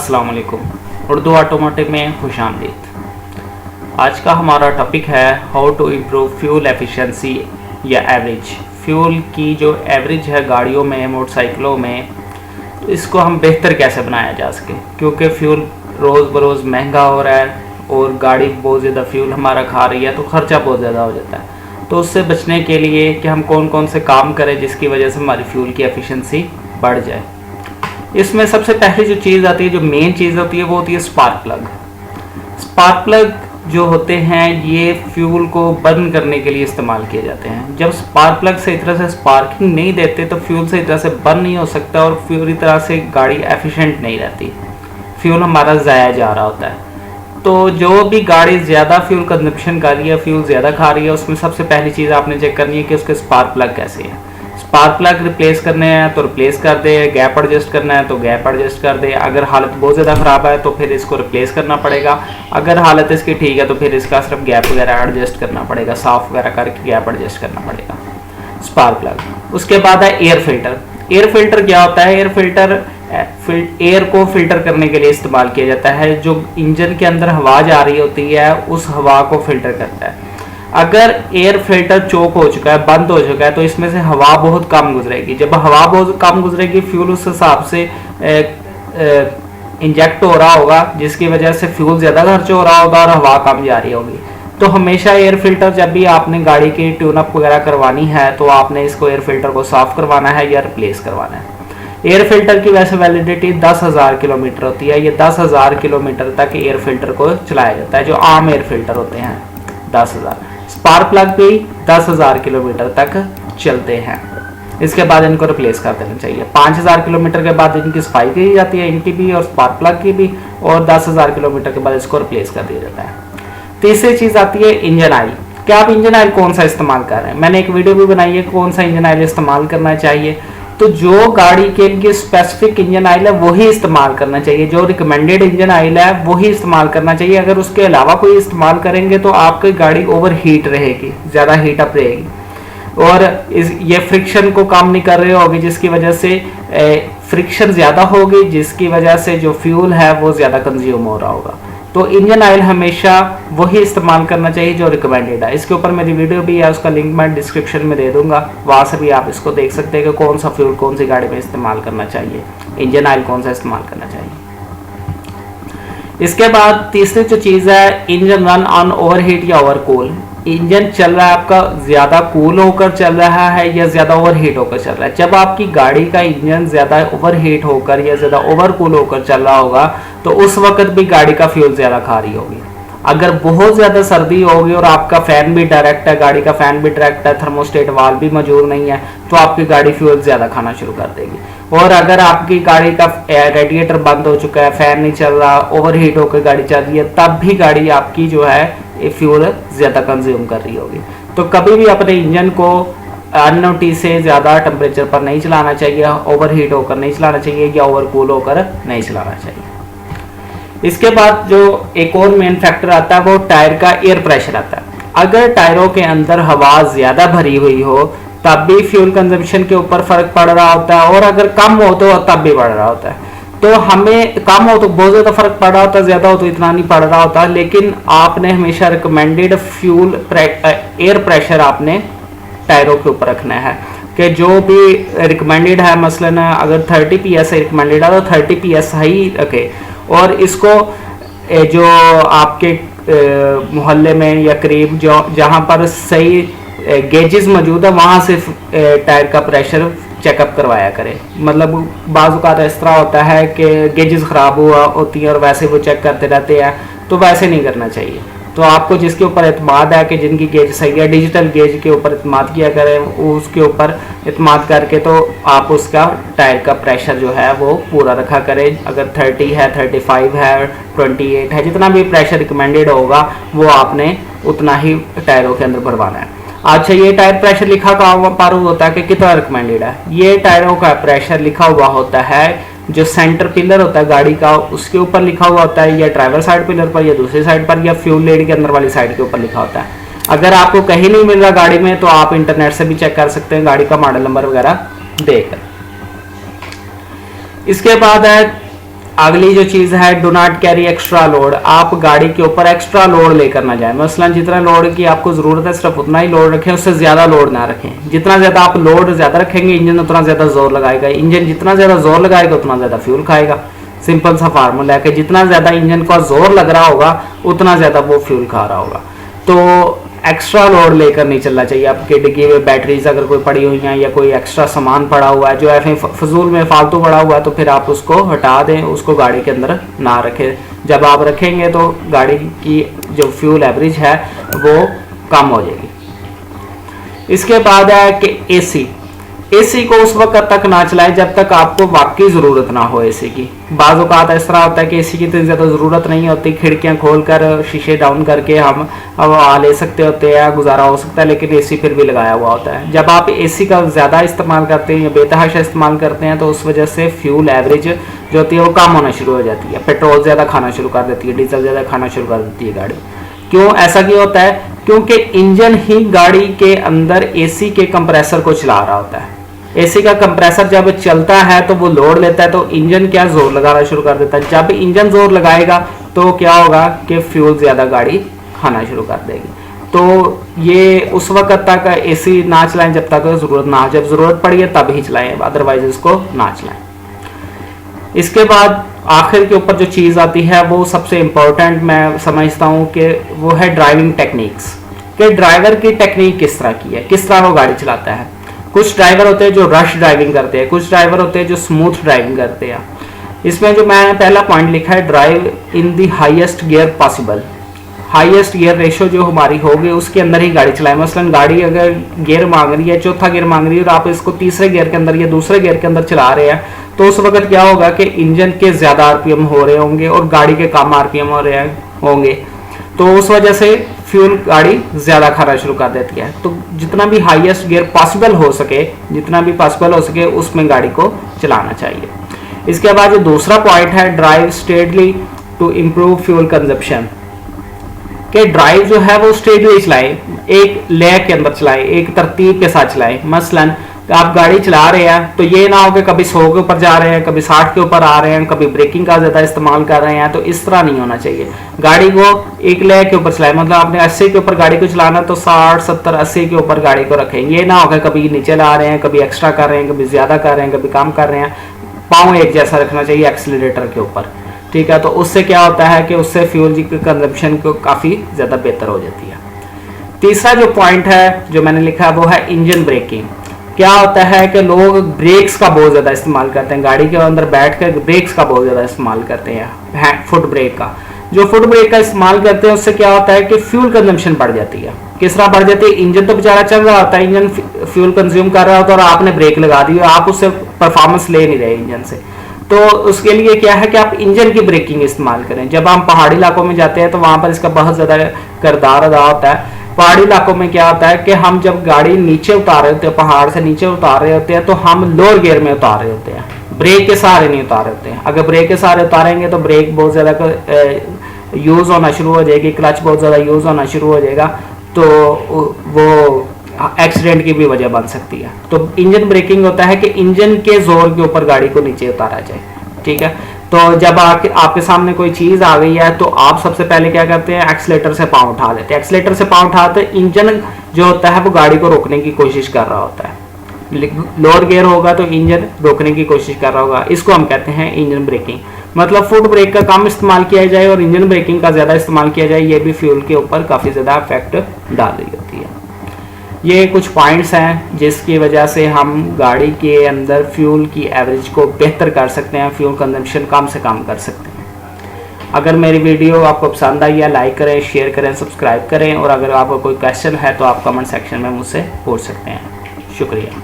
अस्सलाम वालेकुम। उर्दू ऑटोमोटिव में खुशामदीद। आज का हमारा टॉपिक है how to improve fuel efficiency या एवरेज। फ्यूल की जो एवरेज है गाड़ियों में, मोटरसाइकिलों में, तो इसको हम बेहतर कैसे बनाया जा सके, क्योंकि फ्यूल रोज़ बरोज़ महंगा हो रहा है और गाड़ी बहुत ज़्यादा फ्यूल हमारा खा रही है, तो ख़र्चा बहुत ज़्यादा हो जाता है। तो उससे बचने के लिए कि हम कौन कौन से काम करें जिसकी वजह से हमारी फ्यूल की एफिशिएंसी बढ़ जाए। इसमें सबसे पहली जो चीज़ आती है, जो मेन चीज़ होती है, वो होती है स्पार्क प्लग। स्पार्क प्लग जो होते हैं ये फ्यूल को बर्न करने के लिए इस्तेमाल किए जाते हैं। जब स्पार्क प्लग सही तरह से स्पार्किंग नहीं देते तो फ्यूल सही तरह से बर्न नहीं हो सकता और पूरी तरह से गाड़ी एफिशिएंट नहीं रहती, फ्यूल हमारा ज़ाया जा रहा होता है। तो जो भी गाड़ी ज़्यादा फ्यूल कंजप्शन कर रही है, फ्यूल ज़्यादा खा रही है, उसमें सबसे पहली चीज़ आपने चेक करनी है कि उसके स्पार्क प्लग कैसे है। स्पार्क प्लग रिप्लेस करने हैं तो रिप्लेस कर दे, गैप एडजस्ट करना है तो गैप एडजस्ट कर दे। अगर हालत बहुत ज़्यादा ख़राब है तो फिर इसको रिप्लेस करना पड़ेगा। अगर हालत इसकी ठीक है तो फिर इसका सिर्फ गैप वगैरह एडजस्ट करना पड़ेगा, साफ वगैरह करके गैप एडजस्ट करना पड़ेगा। Spark plug. उसके बाद है एयर फिल्टर। एयर फिल्टर क्या होता है? एयर फिल्टर एयर को फिल्टर करने के लिए इस्तेमाल किया जाता है। जो इंजन के अंदर हवा जा रही होती है उस हवा को फिल्टर करता है। अगर एयर फिल्टर चोक हो चुका है, बंद हो चुका है, तो इसमें से हवा बहुत कम गुजरेगी। जब हवा बहुत कम गुजरेगी, फ्यूल उस हिसाब से इंजेक्ट हो रहा होगा, जिसकी वजह से फ्यूल ज़्यादा खर्च हो रहा होगा और हवा कम जा रही होगी। तो हमेशा एयर फिल्टर, जब भी आपने गाड़ी की ट्यून अप वगैरह करवानी है तो आपने इसको एयर फिल्टर को साफ़ करवाना है या रिप्लेस करवाना है। एयर फिल्टर की वैसे वैलिडिटी 10,000 किलोमीटर होती है। ये 10,000 किलोमीटर तक एयर फिल्टर को चलाया जाता है, जो आम एयर फिल्टर होते हैं 10,000। स्पार्क प्लग भी 10,000 किलोमीटर तक चलते हैं। इसके बाद इनको रिप्लेस कर देना चाहिए। 5,000 किलोमीटर के बाद इनकी सफाई की जाती है, इनकी भी और स्पार्क प्लग की भी, और 10,000 किलोमीटर के बाद इसको रिप्लेस कर दिया जाता है। तीसरी चीज़ आती है इंजन ऑयल। क्या आप इंजन ऑयल कौन सा इस्तेमाल कर रहे हैं? मैंने एक वीडियो भी बनाई है कौन सा इंजन ऑयल इस्तेमाल करना चाहिए। तो जो गाड़ी के लिए स्पेसिफिक इंजन ऑयल है वही इस्तेमाल करना चाहिए, जो रिकमेंडेड इंजन ऑयल है वही इस्तेमाल करना चाहिए। अगर उसके अलावा कोई इस्तेमाल करेंगे तो आपकी गाड़ी ओवर हीट रहेगी, ज़्यादा हीट अप रहेगी और ये फ्रिक्शन को कम नहीं कर रही होगी, जिसकी वजह से फ्रिक्शन ज़्यादा होगी, जिसकी वजह से जो फ्यूल है वो ज़्यादा कंज्यूम हो रहा होगा। तो इंजन ऑयल हमेशा वही इस्तेमाल करना चाहिए जो रिकमेंडेड है। इसके ऊपर मेरी वीडियो भी है, उसका लिंक मैं डिस्क्रिप्शन में दे दूंगा, वहाँ से भी आप इसको देख सकते हैं कि कौन सा फ्यूल कौन सी गाड़ी में इस्तेमाल करना चाहिए, इंजन ऑयल कौन सा इस्तेमाल करना चाहिए। इसके बाद तीसरी जो चीज़ है, इंजन रन ऑन ओवरहीट या ओवरकूल। इंजन चल रहा है आपका ज़्यादा कूल होकर चल रहा है या ज़्यादा ओवरहीट होकर चल रहा है। जब आपकी गाड़ी का इंजन ज़्यादा ओवरहीट होकर या ज़्यादा ओवरकूल होकर चल रहा होगा तो उस वक्त भी गाड़ी का फ्यूल ज़्यादा खा रही होगी। अगर बहुत ज़्यादा सर्दी होगी और आपका फ़ैन भी डायरेक्ट है, गाड़ी का फ़ैन भी डायरेक्ट है, थर्मोस्टेट वाल्व भी मौजूद नहीं है, तो आपकी गाड़ी फ्यूल ज़्यादा खाना शुरू कर देगी। और अगर आपकी गाड़ी का रेडिएटर बंद हो चुका है, फ़ैन नहीं चल रहा, ओवरहीट होकर गाड़ी चल रही है, तब भी गाड़ी आपकी जो है फ्यूल ज़्यादा कंज्यूम कर रही होगी। तो कभी भी अपने इंजन को अननोटिस से ज़्यादा टेम्परेचर पर नहीं चलाना चाहिए, ओवरहीट होकर नहीं चलाना चाहिए या ओवरकूल होकर नहीं चलाना चाहिए। इसके बाद जो एक और मेन फैक्टर आता है वो टायर का एयर प्रेशर आता है। अगर टायरों के अंदर हवा ज़्यादा भरी हुई हो तब भी फ्यूल कंजम्पशन के ऊपर फ़र्क पड़ रहा होता है, और अगर कम हो तो तब भी बढ़ रहा होता है। तो हमें कम हो तो बहुत ज़्यादा फर्क पड़ रहा होता है, ज़्यादा हो तो इतना नहीं पड़ रहा होता, लेकिन आपने हमेशा रिकमेंडेड फ्यूल एयर प्रेशर आपने टायरों के ऊपर रखना है कि जो भी रिकमेंडेड है, मसलन अगर 30 PS रिकमेंडेड है तो 30 PS ही रखे। और इसको जो आपके मोहल्ले में या करीब जो जहाँ पर सही गेजेस मौजूद है वहाँ से टायर का प्रेशर चेकअप करवाया करें। मतलब बाज़ औक़ात इस तरह होता है कि गेजेस ख़राब हुआ होती हैं और वैसे वो चेक करते रहते हैं, तो वैसे नहीं करना चाहिए। तो आपको जिसके ऊपर एतमाद है कि जिनकी गेज सही है, डिजिटल गेज के ऊपर एतमाद किया करें, उसके ऊपर एतमाद करके तो आप उसका टायर का प्रेशर जो है वो पूरा रखा करें। अगर 30 है, 35 है, 28 है, जितना भी प्रेशर रिकमेंडेड होगा वो आपने उतना ही टायरों के अंदर भरवाना है। अच्छा, ये टायर प्रेशर लिखा कहाँ पर होता है कि कितना रिकमेंडेड है? ये टायरों का प्रेशर लिखा हुआ होता है जो सेंटर पिलर होता है गाड़ी का, उसके ऊपर लिखा हुआ होता है, या ड्राइवर साइड पिलर पर या दूसरी साइड पर, या फ्यूल लेड के अंदर वाली साइड के ऊपर लिखा होता है। अगर आपको कहीं नहीं मिल रहा गाड़ी में तो आप इंटरनेट से भी चेक कर सकते हैं गाड़ी का मॉडल नंबर वगैरह देकर। इसके बाद है अगली जो चीज़ है, do not carry extra load. आप गाड़ी के ऊपर एक्स्ट्रा लोड लेकर ना जाएं। मसलन जितना लोड की आपको ज़रूरत है सिर्फ उतना ही लोड रखें, उससे ज़्यादा लोड ना रखें। जितना ज़्यादा आप लोड ज़्यादा रखेंगे इंजन उतना ज़्यादा जोर लगाएगा, इंजन जितना ज़्यादा जोर लगाएगा उतना ज़्यादा फ्यूल खाएगा। सिंपल सा फार्मूला है कि जितना ज़्यादा इंजन का जोर लग रहा होगा उतना ज़्यादा वो फ्यूल खा रहा होगा। तो एक्स्ट्रा लोड लेकर नहीं चलना चाहिए। आपके डिग्गी में बैटरीज अगर कोई पड़ी हुई हैं या कोई एक्स्ट्रा सामान पड़ा हुआ है जो ऐसे फजूल में फालतू पड़ा हुआ है तो फिर आप उसको हटा दें, उसको गाड़ी के अंदर ना रखें। जब आप रखेंगे तो गाड़ी की जो फ्यूल एवरेज है वो कम हो जाएगी। इसके बाद है कि एसी को उस वक्त तक ना चलाएं जब तक आपको वाकई ज़रूरत ना हो एसी की। बाज़ औक़ात इस तरह होता है कि एसी की इतनी ज़्यादा ज़रूरत नहीं होती, खिड़कियां खोलकर शीशे डाउन करके हम हवा ले सकते होते हैं, गुजारा हो सकता है, लेकिन एसी फिर भी लगाया हुआ होता है। जब आप एसी का ज़्यादा इस्तेमाल करते हैं या बेतहाशा इस्तेमाल करते हैं तो उस वजह से फ्यूल एवरेज जो होती है वो कम होना शुरू हो जाती है। पेट्रोल ज़्यादा खाना शुरू कर देती है, डीजल ज़्यादा खाना शुरू कर देती है गाड़ी। क्यों ऐसा क्यों होता है? क्योंकि इंजन ही गाड़ी के अंदर एसी के कंप्रेसर को चला रहा होता है। एसी का कंप्रेसर जब चलता है तो वो लोड लेता है तो इंजन क्या जोर लगाना शुरू कर देता है। जब इंजन जोर लगाएगा तो क्या होगा कि फ्यूल ज़्यादा गाड़ी खाना शुरू कर देगी। तो ये उस वक्त तक एसी ना चलाएं जब तक ज़रूरत ना हो, जब ज़रूरत पड़ी है तब ही चलाएं, अदरवाइज इसको ना चलाएं। इसके बाद आखिर के ऊपर जो चीज़ आती है वो सबसे इम्पोर्टेंट मैं समझता हूँ कि वो है ड्राइविंग टेक्निक्स, कि ड्राइवर की टेक्निक किस तरह की है, किस तरह वो गाड़ी चलाता है। कुछ ड्राइवर होते हैं जो रश ड्राइविंग करते हैं, कुछ ड्राइवर होते हैं जो स्मूथ ड्राइविंग करते हैं। इसमें जो मैंने पहला पॉइंट लिखा है, drive in the highest gear possible. Highest gear ratio जो हमारी होगी उसके अंदर ही गाड़ी चलाएं। मसलन गाड़ी अगर गियर मांग रही है, चौथा गियर मांग रही है और आप इसको तीसरे गियर के अंदर या दूसरे गियर के अंदर चला रहे हैं तो उस वक्त क्या होगा कि इंजन के ज़्यादा आरपीएम हो रहे होंगे और गाड़ी के कम आरपीएम हो रहे होंगे, तो उस वजह से फ्यूल गाड़ी ज़्यादा खाना शुरू कर देती है। तो जितना भी हाईएस्ट गियर पॉसिबल हो सके, जितना भी पॉसिबल हो सके उसमें गाड़ी को चलाना चाहिए। इसके बाद जो दूसरा पॉइंट है, drive steadily to improve fuel consumption, कि ड्राइव जो है वो स्टेडली चलाएं, एक लय के अंदर चलाएं, एक तरतीब के साथ चलाएं। मसलन आप गाड़ी चला रहे हैं तो ये ना हो कि कभी 100 के ऊपर जा रहे हैं, कभी 60 के ऊपर आ रहे हैं, कभी ब्रेकिंग का ज़्यादा इस्तेमाल कर रहे हैं, तो इस तरह नहीं होना चाहिए। गाड़ी को एक लय के ऊपर चलाएं, मतलब आपने 80 के ऊपर गाड़ी को चलाना तो 60, 70, 80 के ऊपर गाड़ी को रखें। ये ना हो कि कभी नीचे ला रहे हैं, कभी एक्स्ट्रा कर रहे हैं, कभी ज़्यादा कर रहे हैं, कभी कम कर रहे हैं। पाँव एक जैसा रखना चाहिए एक्सीलरेटर के ऊपर, ठीक है। तो उससे क्या होता है कि उससे फ्यूल की कंजप्शन को काफ़ी ज़्यादा बेहतर हो जाती है। तीसरा जो पॉइंट है जो मैंने लिखा है वो है इंजन ब्रेकिंग। क्या होता है कि लोग ब्रेक्स का बहुत ज़्यादा इस्तेमाल करते हैं, गाड़ी के अंदर बैठ कर ब्रेक्स का बहुत ज़्यादा इस्तेमाल करते हैं, फुट ब्रेक का। जो फुट ब्रेक का इस्तेमाल करते हैं उससे क्या होता है कि फ्यूल कंजम्पशन बढ़ जाती है। किस तरह बढ़ जाती है? इंजन तो बेचारा चल रहा होता है, इंजन फ्यूल कंज्यूम कर रहा होता है और आपने ब्रेक लगा दी, आप उससे परफॉर्मेंस ले नहीं रहे इंजन से। तो उसके लिए क्या है कि आप इंजन की ब्रेकिंग इस्तेमाल करें। जब हम पहाड़ी इलाकों में जाते हैं तो वहाँ पर इसका बहुत ज़्यादा किरदार अदा होता है। पहाड़ी इलाकों में क्या होता है कि हम जब गाड़ी नीचे उतार रहे होते हैं, पहाड़ से नीचे उतार रहे होते हैं, तो हम लोअर गियर में उतार रहे होते हैं, ब्रेक के सहारे नहीं उतार रहे होते हैं। अगर ब्रेक के सहारे उतारेंगे तो ब्रेक बहुत ज़्यादा यूज़ होना शुरू हो जाएगी, क्लच बहुत ज़्यादा यूज़ होना शुरू हो जाएगा, तो वो एक्सीडेंट की भी वजह बन सकती है। तो इंजन ब्रेकिंग होता है कि इंजन के जोर के ऊपर गाड़ी को नीचे उतारा जाए, ठीक है। तो जब आपके सामने कोई चीज़ आ गई है तो आप सबसे पहले क्या करते हैं, एक्सीलेटर से पाँव उठा लेते हैं। एक्सीलेटर से पाँव उठाते इंजन जो होता है वो गाड़ी को रोकने की कोशिश कर रहा होता है। लोअर गियर होगा तो इंजन रोकने की कोशिश कर रहा होगा, इसको हम कहते हैं इंजन ब्रेकिंग। मतलब फुट ब्रेक का कम इस्तेमाल किया जाए और इंजन ब्रेकिंग का ज़्यादा इस्तेमाल किया जाए, ये भी फ्यूल के ऊपर काफ़ी ज़्यादा इफेक्ट डाल रही होती है। ये कुछ पॉइंट्स हैं जिसकी वजह से हम गाड़ी के अंदर फ्यूल की एवरेज को बेहतर कर सकते हैं, फ्यूल कंजम्पशन कम से कम कर सकते हैं। अगर मेरी वीडियो आपको पसंद आई है, लाइक करें, शेयर करें, सब्सक्राइब करें, और अगर आपको कोई क्वेश्चन है तो आप कमेंट सेक्शन में मुझसे पूछ सकते हैं। शुक्रिया।